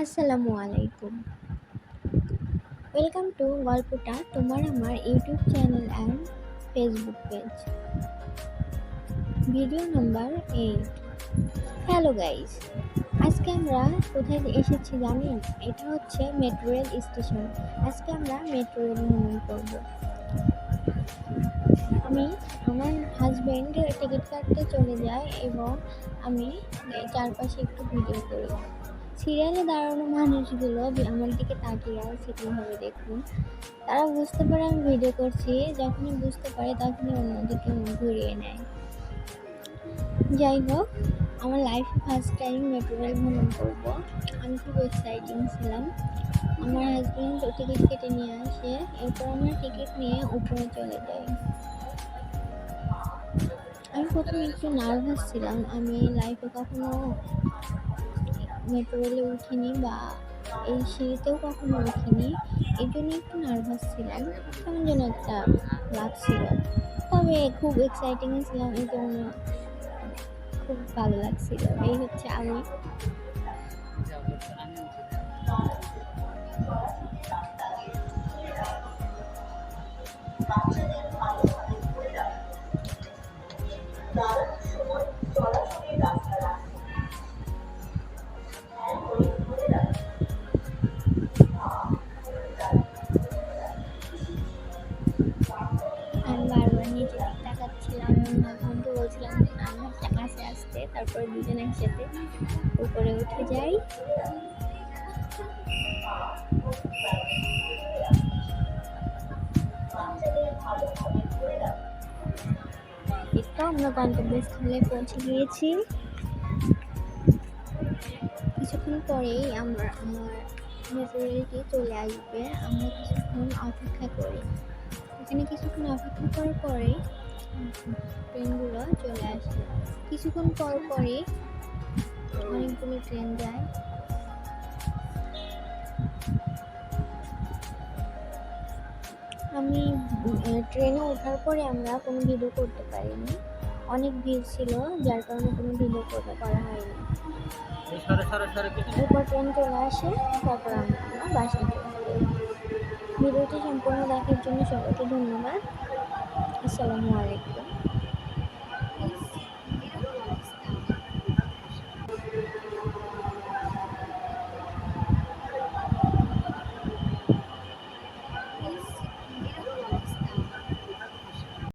আসসালামু আলাইকুম। Welcome to গল্পটা তোমার আমার YouTube channel and Facebook page. Video number 8। Hello guys, আজকে আমরা কোথায় এসেছি জানেন? এটা হচ্ছে মেট্রো রেল স্টেশন। আজকে আমরা মেট্রো রেল ভ্রমণ করব। আমি আমার হাজব্যান্ড টিকিট কাটতে চলে যায় এবং আমি চারপাশে একটু ভিডিও করি। সিরিয়ালে দাঁড়ানো মানুষগুলো আমার দিকে তাকিয়ে আছে কীভাবে দেখুন। তারা বুঝতে পারে আমি ভিডিও করছি, যখনই বুঝতে পারে তখনই অন্যদিকে মুখ ঘুরিয়ে নেয়। যাই হোক, আমার লাইফে ফার্স্ট টাইম মেট্রো রেল ভ্রমণ করবো। আমি খুব এক্সাইটিং ছিলাম। আমার হাজব্যান্ড টিকিট কেটে নিয়ে আসে, এরপর আমরা টিকিট নিয়ে উপরে চলে যাই। আমি প্রথমে একটু নার্ভাস ছিলাম। আমি লাইফে কখনো মেট্রো রেলে উঠিনি বা এই সিঁড়িতেও কখনো উঠিনি, এই জন্য একটু নার্ভাস ছিলাম। কেমন যেন একটা লাগছিল, তবে খুব এক্সাইটিং ছিলাম, এই জন্য খুব ভালো লাগছিল। এই হচ্ছে আমি। আমি বারবার নিচে দিক তাকাচ্ছিলাম এবং হাজব্যান্ডকে বলছিলাম আমার কাছে আসতে, তারপরে দুজন একসাথে উপরে উঠে যাই। একটু আমরা গন্তব্যস্থলে পৌঁছে গিয়েছি। কিছুক্ষণ পরেই আমার মেট্রো রেলটি চলে আসবে। আমরা কিছুক্ষণ অপেক্ষা করি। এখানে কিছুক্ষণ অপেক্ষা করার পরেই ট্রেনগুলো চলে আসে। কিছুক্ষণ পর পরই অনেকগুলো ট্রেন যায়। আমি ট্রেনে ওঠার পরে আমরা কোনো ভিডিও করতে পারিনি, অনেক ভিড় ছিল, যার কারণে কোনো ভিডিও করা হয়নি। এরপর ট্রেন চলে আসে, তারপর আমরা বাসায় চলে যাই। ভিডিওটি সম্পূর্ণ দেখার জন্য সবাইকে ধন্যবাদ। আসসালামু আলাইকুম।